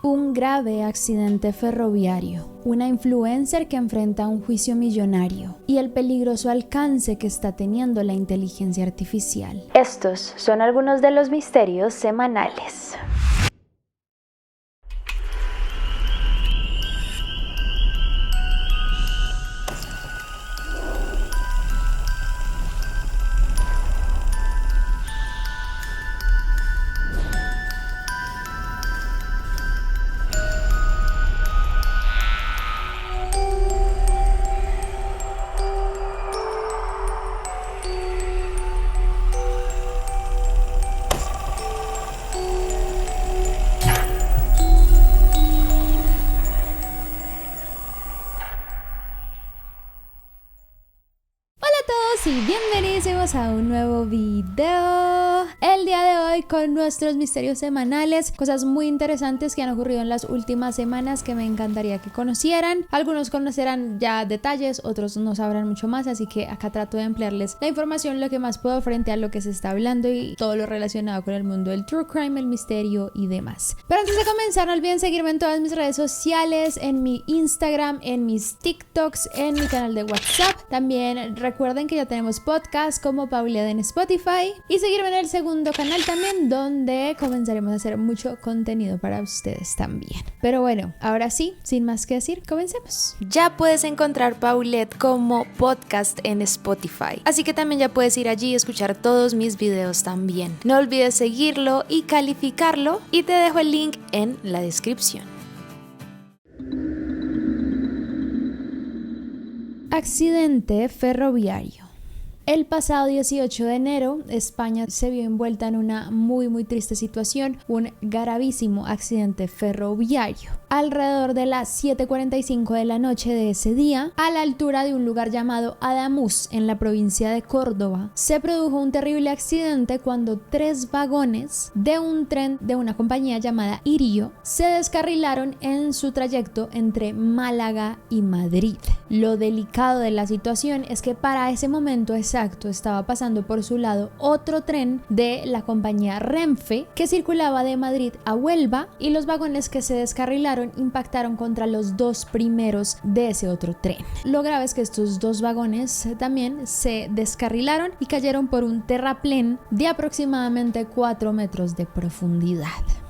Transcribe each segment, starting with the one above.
Un grave accidente ferroviario, una influencer que enfrenta un juicio millonario y el peligroso alcance que está teniendo la inteligencia artificial. Estos son algunos de los misterios semanales. Y bienvenidos a un nuevo video. El día de hoy con nuestros misterios semanales, cosas muy interesantes que han ocurrido en las últimas semanas que me encantaría que conocieran. Algunos conocerán ya detalles, otros no sabrán mucho más, así que acá trato de emplearles la información lo que más puedo frente a lo que se está hablando y todo lo relacionado con el mundo del true crime, el misterio y demás. Pero antes de comenzar, no olviden seguirme en todas mis redes sociales, en mi Instagram, en mis TikToks, en mi canal de WhatsApp. También recuerden que ya tenemos podcast como Paulette en Spotify y seguirme en el segundo canal también, donde comenzaremos a hacer mucho contenido para ustedes también. Pero bueno, ahora sí, sin más que decir, comencemos. Ya puedes encontrar Paulette como podcast en Spotify, así que también ya puedes ir allí y escuchar todos mis videos también. No olvides seguirlo y calificarlo y te dejo el link en la descripción. Accidente ferroviario. El pasado 18 de enero, España se vio envuelta en una muy triste situación, un gravísimo accidente ferroviario. Alrededor de las 7:45 de la noche de ese día, a la altura de un lugar llamado Ademuz, en la provincia de Córdoba, se produjo un terrible accidente cuando 3 vagones de un tren de una compañía llamada Irio se descarrilaron en su trayecto entre Málaga y Madrid. Lo delicado de la situación es que para ese momento estaba pasando por su lado otro tren de la compañía Renfe que circulaba de Madrid a Huelva y los vagones que se descarrilaron impactaron contra los 2 primeros de ese otro tren. Lo grave es que estos 2 vagones también se descarrilaron y cayeron por un terraplén de aproximadamente 4 metros de profundidad.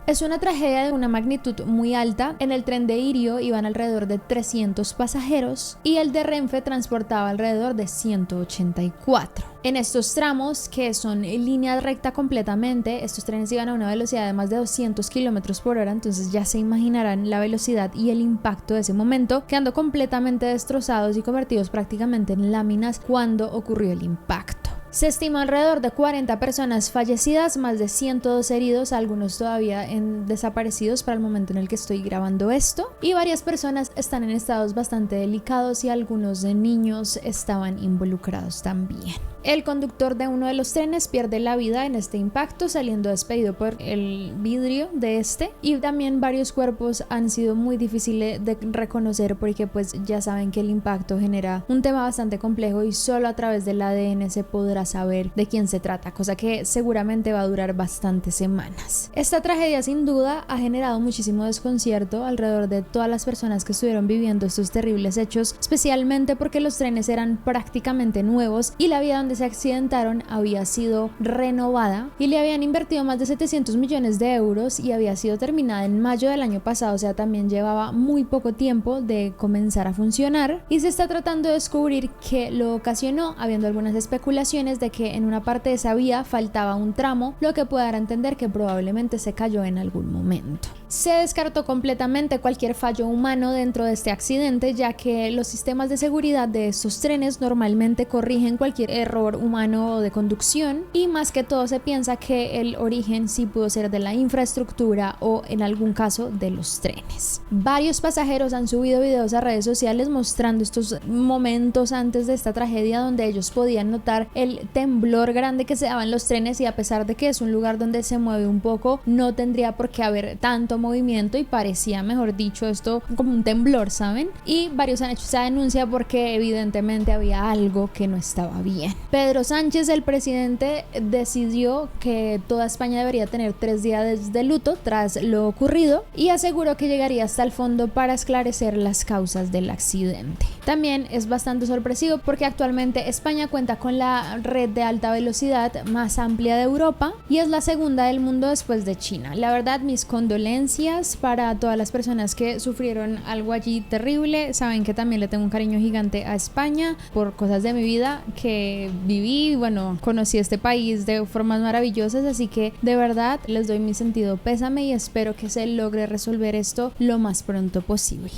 Es una tragedia de una magnitud muy alta. En el tren de Irio iban alrededor de 300 pasajeros y el de Renfe transportaba alrededor de 184. En estos tramos, que son en línea recta completamente, estos trenes iban a una velocidad de más de 200 km por hora, entonces ya se imaginarán la velocidad y el impacto de ese momento, quedando completamente destrozados y convertidos prácticamente en láminas cuando ocurrió el impacto. Se estimó alrededor de 40 personas fallecidas, más de 102 heridos, algunos todavía desaparecidos para el momento en el que estoy grabando esto, y varias personas están en estados bastante delicados y algunos de niños estaban involucrados también. El conductor de uno de los trenes pierde la vida en este impacto, saliendo despedido por el vidrio de este, y también varios cuerpos han sido muy difíciles de reconocer porque pues ya saben que el impacto genera un tema bastante complejo y solo a través del ADN se podrá saber de quién se trata, cosa que seguramente va a durar bastantes semanas. Esta tragedia sin duda ha generado muchísimo desconcierto alrededor de todas las personas que estuvieron viviendo estos terribles hechos, especialmente porque los trenes eran prácticamente nuevos y la vía donde se accidentaron había sido renovada y le habían invertido más de 700 millones de euros y había sido terminada en mayo del año pasado, o sea, también llevaba muy poco tiempo de comenzar a funcionar y se está tratando de descubrir qué lo ocasionó, habiendo algunas especulaciones de que en una parte de esa vía faltaba un tramo, lo que puede dar a entender que probablemente se cayó en algún momento. Se descartó completamente cualquier fallo humano dentro de este accidente, ya que los sistemas de seguridad de estos trenes normalmente corrigen cualquier error humano o de conducción, y más que todo se piensa que el origen sí pudo ser de la infraestructura o en algún caso de los trenes. Varios pasajeros han subido videos a redes sociales mostrando estos momentos antes de esta tragedia donde ellos podían notar el temblor grande que se daba en los trenes, y a pesar de que es un lugar donde se mueve un poco, no tendría por qué haber tanto movimiento y parecía, mejor dicho, esto como un temblor, ¿saben? Y varios han hecho esa denuncia porque evidentemente había algo que no estaba bien. Pedro Sánchez, el presidente, decidió que toda España debería tener 3 días de luto tras lo ocurrido y aseguró que llegaría hasta el fondo para esclarecer las causas del accidente. También es bastante sorpresivo porque actualmente España cuenta con la red de alta velocidad más amplia de Europa y es la segunda del mundo después de China. La verdad, mis condolencias para todas las personas que sufrieron algo allí terrible. Saben que también le tengo un cariño gigante a España por cosas de mi vida que viví. Bueno, conocí este país de formas maravillosas, así que de verdad les doy mi sentido pésame y espero que se logre resolver esto lo más pronto posible.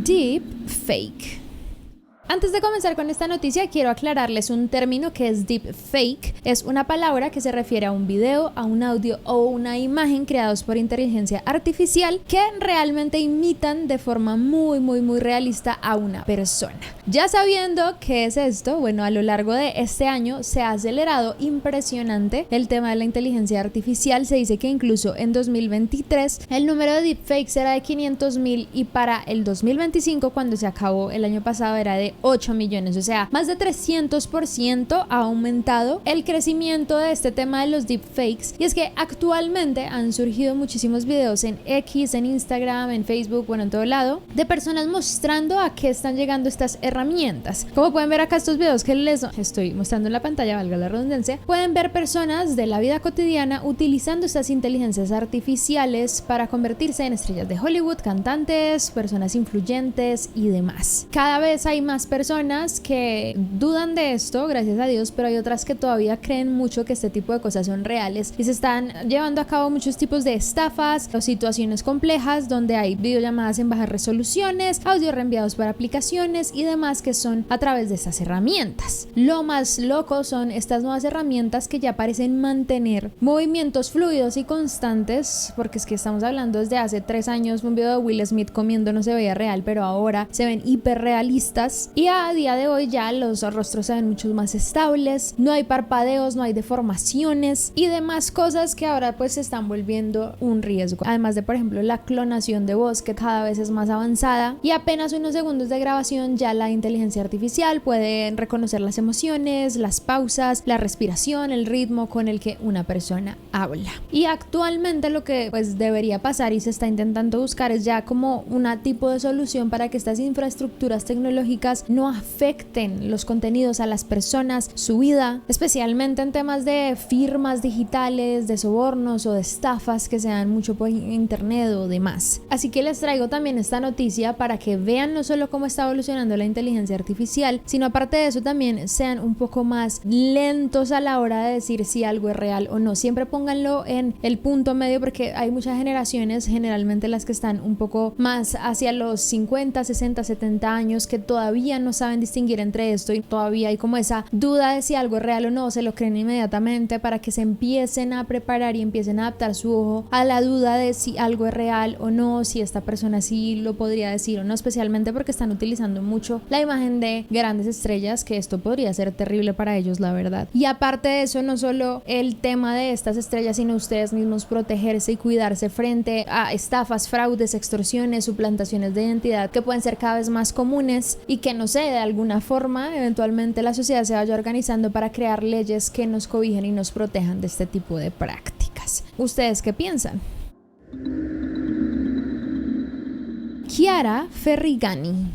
Deep fake. Antes de comenzar con esta noticia, quiero aclararles un término que es deepfake. Es una palabra que se refiere a un video, a un audio o una imagen creados por inteligencia artificial que realmente imitan de forma muy realista a una persona. Ya sabiendo qué es esto, bueno, a lo largo de este año se ha acelerado impresionante el tema de la inteligencia artificial. Se dice que incluso en 2023 el número de deepfakes era de 500,000 y para el 2025, cuando se acabó el año pasado, era de 8 millones, o sea, más de 300% ha aumentado el crecimiento de este tema de los deepfakes. Y es que actualmente han surgido muchísimos videos en X, en Instagram, en Facebook, bueno, en todo lado, de personas mostrando a qué están llegando estas herramientas. Como pueden ver acá, estos videos que les estoy mostrando en la pantalla, valga la redundancia, pueden ver personas de la vida cotidiana utilizando estas inteligencias artificiales para convertirse en estrellas de Hollywood, cantantes, personas influyentes y demás. Cada vez hay más personas que dudan de esto, gracias a Dios, pero hay otras que todavía creen mucho que este tipo de cosas son reales y se están llevando a cabo muchos tipos de estafas o situaciones complejas donde hay videollamadas en bajas resoluciones, audios reenviados por aplicaciones y demás que son a través de estas herramientas. Lo más loco son estas nuevas herramientas que ya parecen mantener movimientos fluidos y constantes, porque es que estamos hablando desde hace 3 años, un video de Will Smith comiendo no se veía real, pero ahora se ven hiperrealistas. Y a día de hoy ya los rostros se ven mucho más estables, no hay parpadeos, no hay deformaciones y demás cosas que ahora pues se están volviendo un riesgo. Además de, por ejemplo, la clonación de voz, que cada vez es más avanzada y apenas unos segundos de grabación ya la inteligencia artificial puede reconocer las emociones, las pausas, la respiración, el ritmo con el que una persona habla. Y actualmente lo que pues debería pasar y se está intentando buscar es ya como una tipo de solución para que estas infraestructuras tecnológicas no afecten los contenidos a las personas, su vida, especialmente en temas de firmas digitales, de sobornos o de estafas que se dan mucho por internet o demás. Así que les traigo también esta noticia para que vean no solo cómo está evolucionando la inteligencia artificial, sino aparte de eso también sean un poco más lentos a la hora de decir si algo es real o no. Siempre pónganlo en el punto medio porque hay muchas generaciones, generalmente las que están un poco más hacia los 50, 60, 70 años, que todavía no saben distinguir entre esto y todavía hay como esa duda de si algo es real o no, se lo creen inmediatamente, para que se empiecen a preparar y empiecen a adaptar su ojo a la duda de si algo es real o no, si esta persona sí lo podría decir o no, especialmente porque están utilizando mucho la imagen de grandes estrellas, que esto podría ser terrible para ellos, la verdad. Y aparte de eso, no solo el tema de estas estrellas, sino ustedes mismos protegerse y cuidarse frente a estafas, fraudes, extorsiones, suplantaciones de identidad que pueden ser cada vez más comunes y que no sé, de alguna forma eventualmente la sociedad se vaya organizando para crear leyes que nos cobijen y nos protejan de este tipo de prácticas. ¿Ustedes qué piensan? Chiara Ferrigani.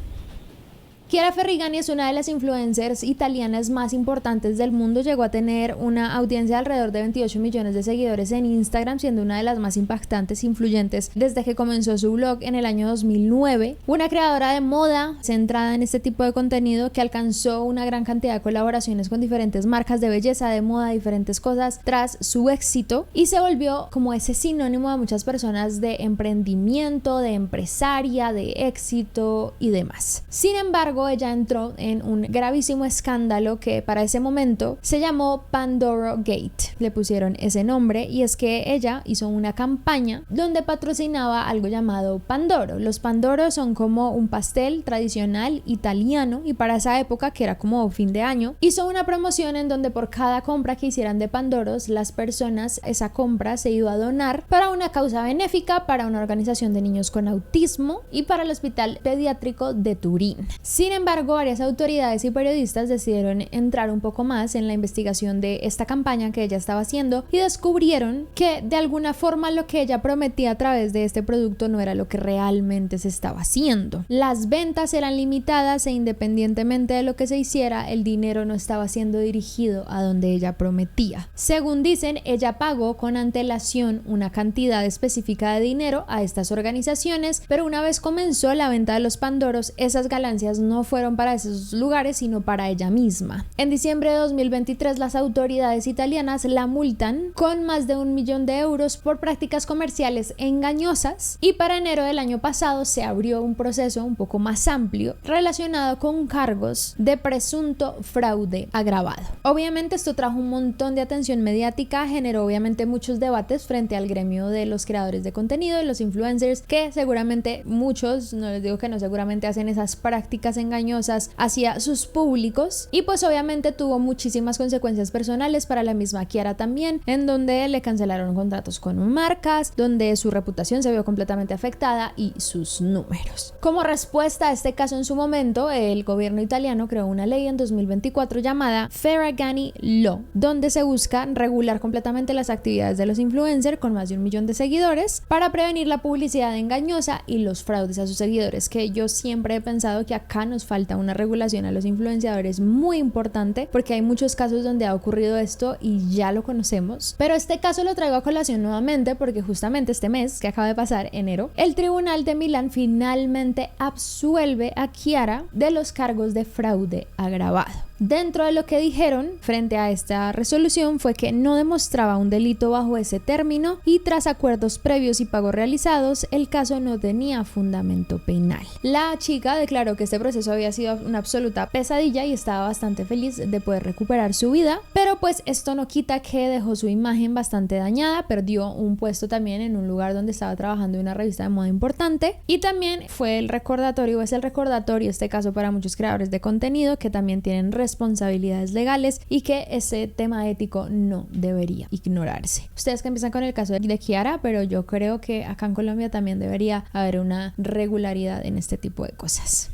Chiara Ferrigani es una de las influencers italianas más importantes del mundo. Llegó a tener una audiencia de alrededor de 28 millones de seguidores en Instagram, siendo una de las más impactantes e influyentes desde que comenzó su blog en el año 2009. Una creadora de moda centrada en este tipo de contenido que alcanzó una gran cantidad de colaboraciones con diferentes marcas de belleza, de moda, diferentes cosas tras su éxito, y se volvió como ese sinónimo de muchas personas de emprendimiento, de empresaria, de éxito y demás. Sin embargo, ella entró en un gravísimo escándalo que para ese momento se llamó Pandoro Gate. Le pusieron ese nombre y es que ella hizo una campaña donde patrocinaba algo llamado Pandoro. Los Pandoro son como un pastel tradicional italiano y para esa época, que era como fin de año, hizo una promoción en donde por cada compra que hicieran de Pandoros, las personas, esa compra se iba a donar para una causa benéfica, para una organización de niños con autismo y para el Hospital Pediátrico de Turín. Sin Sin embargo, varias autoridades y periodistas decidieron entrar un poco más en la investigación de esta campaña que ella estaba haciendo y descubrieron que de alguna forma lo que ella prometía a través de este producto no era lo que realmente se estaba haciendo. Las ventas eran limitadas e independientemente de lo que se hiciera, el dinero no estaba siendo dirigido a donde ella prometía. Según dicen, ella pagó con antelación una cantidad específica de dinero a estas organizaciones, pero una vez comenzó la venta de los Pandoros, esas ganancias no fueron para esos lugares, sino para ella misma. En diciembre de 2023, las autoridades italianas la multan con más de 1 millón de euros por prácticas comerciales engañosas, y para enero del año pasado se abrió un proceso un poco más amplio relacionado con cargos de presunto fraude agravado. Obviamente esto trajo un montón de atención mediática, generó obviamente muchos debates frente al gremio de los creadores de contenido y los influencers, que seguramente muchos, no les digo que no, seguramente hacen esas prácticas engañosas hacia sus públicos, y pues obviamente tuvo muchísimas consecuencias personales para la misma Chiara también, en donde le cancelaron contratos con marcas, donde su reputación se vio completamente afectada y sus números. Como respuesta a este caso, en su momento el gobierno italiano creó una ley en 2024 llamada Ferragamo Law, donde se busca regular completamente las actividades de los influencers con más de 1 millón de seguidores para prevenir la publicidad engañosa y los fraudes a sus seguidores, que yo siempre he pensado que acá nos falta una regulación a los influenciadores muy importante, porque hay muchos casos donde ha ocurrido esto y ya lo conocemos, pero este caso lo traigo a colación nuevamente porque justamente este mes que acaba de pasar, enero, el Tribunal de Milán finalmente absuelve a Chiara de los cargos de fraude agravado. Dentro de lo que dijeron frente a esta resolución fue que no demostraba un delito bajo ese término y tras acuerdos previos y pagos realizados, el caso no tenía fundamento penal. La chica declaró que este proceso había sido una absoluta pesadilla y estaba bastante feliz de poder recuperar su vida, pero pues esto no quita que dejó su imagen bastante dañada, perdió un puesto también en un lugar donde estaba trabajando en una revista de moda importante, y también fue el recordatorio, es el recordatorio este caso para muchos creadores de contenido que también tienen responsabilidades legales y que ese tema ético no debería ignorarse. Ustedes que empiezan con el caso de Chiara, pero yo creo que acá en Colombia también debería haber una regularidad en este tipo de cosas.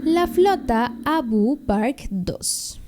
La flota Abu Bakr II.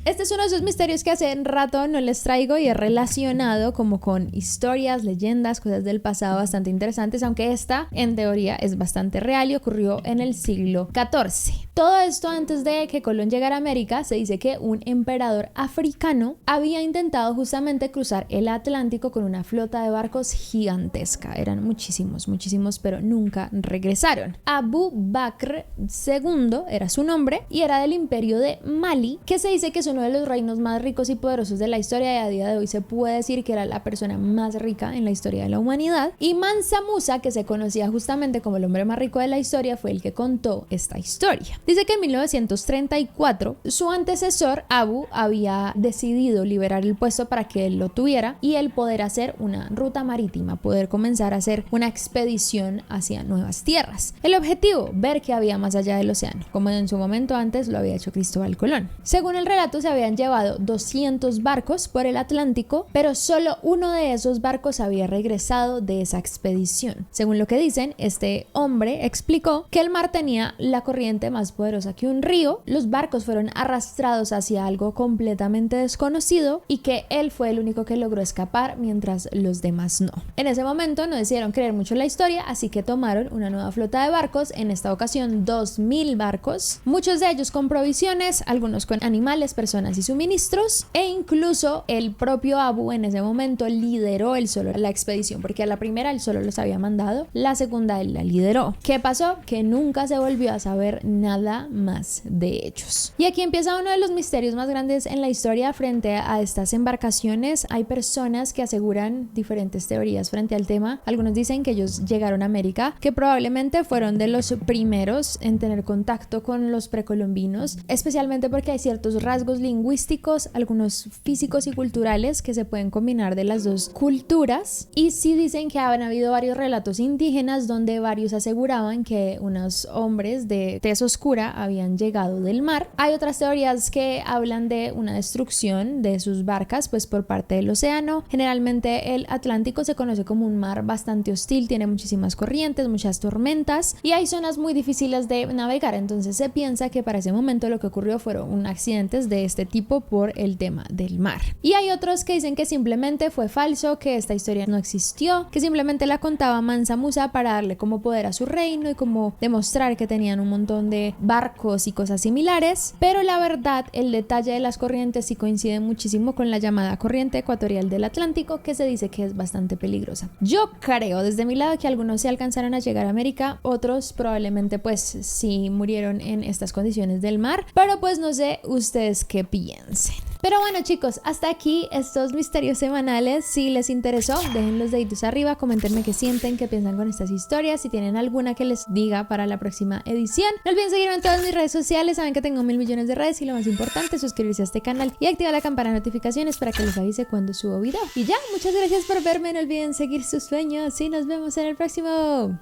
Este es uno de esos misterios que hace rato no les traigo y es relacionado como con historias, leyendas, cosas del pasado bastante interesantes, aunque esta en teoría es bastante real y ocurrió en el siglo XIV. Todo esto antes de que Colón llegara a América. Se dice que un emperador africano había intentado justamente cruzar el Atlántico con una flota de barcos gigantesca. Eran muchísimos, pero nunca regresaron. Abu Bakr II era su nombre y era del imperio de Mali, que se dice que es uno de los reinos más ricos y poderosos de la historia, y a día de hoy se puede decir que era la persona más rica en la historia de la humanidad. Y Mansa Musa, que se conocía justamente como el hombre más rico de la historia, fue el que contó esta historia. Dice que en 1934 su antecesor Abu había decidido liberar el puesto para que él lo tuviera y él poder hacer una ruta marítima, poder comenzar a hacer una expedición hacia nuevas tierras. El objetivo, ver qué había más allá del océano, como en su momento antes lo había hecho Cristóbal Colón. Según el relato, se habían llevado 200 barcos por el Atlántico, pero solo uno de esos barcos había regresado de esa expedición. Según lo que dicen, este hombre explicó que el mar tenía la corriente más poderosa que un río, los barcos fueron arrastrados hacia algo completamente desconocido y que él fue el único que logró escapar mientras los demás no. En ese momento no decidieron creer mucho en la historia, así que tomaron una nueva flota de barcos, en esta ocasión 2000 barcos, muchos de ellos con provisiones, algunos con animales, personas y suministros, e incluso el propio Abu en ese momento lideró él solo la expedición, porque a la primera él solo los había mandado, la segunda él la lideró. ¿Qué pasó? Que nunca se volvió a saber nada más de ellos. Y aquí empieza uno de los misterios más grandes en la historia frente a estas embarcaciones. Hay personas que aseguran diferentes teorías frente al tema. Algunos dicen que ellos llegaron a América, que probablemente fueron de los primeros en tener contacto con los precolombinos, especialmente porque hay ciertos rasgos aspectos lingüísticos, algunos físicos y culturales que se pueden combinar de las dos culturas. Y sí dicen que han habido varios relatos indígenas donde varios aseguraban que unos hombres de tez oscura habían llegado del mar. Hay otras teorías que hablan de una destrucción de sus barcas pues por parte del océano. Generalmente el Atlántico se conoce como un mar bastante hostil, tiene muchísimas corrientes, muchas tormentas y hay zonas muy difíciles de navegar, entonces se piensa que para ese momento lo que ocurrió fueron accidentes de este tipo por el tema del mar. Y hay otros que dicen que simplemente fue falso, que esta historia no existió, que simplemente la contaba Mansa Musa para darle como poder a su reino y como demostrar que tenían un montón de barcos y cosas similares, pero la verdad el detalle de las corrientes sí coincide muchísimo con la llamada corriente ecuatorial del Atlántico, que se dice que es bastante peligrosa. Yo creo desde mi lado que algunos se alcanzaron a llegar a América, otros probablemente pues sí murieron en estas condiciones del mar, pero pues no sé ustedes qué piensen. Pero bueno chicos, hasta aquí estos misterios semanales. Si les interesó, dejen los deditos arriba, coméntenme qué sienten, qué piensan con estas historias, si tienen alguna que les diga para la próxima edición. No olviden seguirme en todas mis redes sociales, saben que tengo 1000 millones de redes y lo más importante, suscribirse a este canal y activar la campana de notificaciones para que les avise cuando subo video. Y ya, muchas gracias por verme, no olviden seguir sus sueños y nos vemos en el próximo.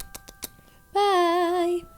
Bye.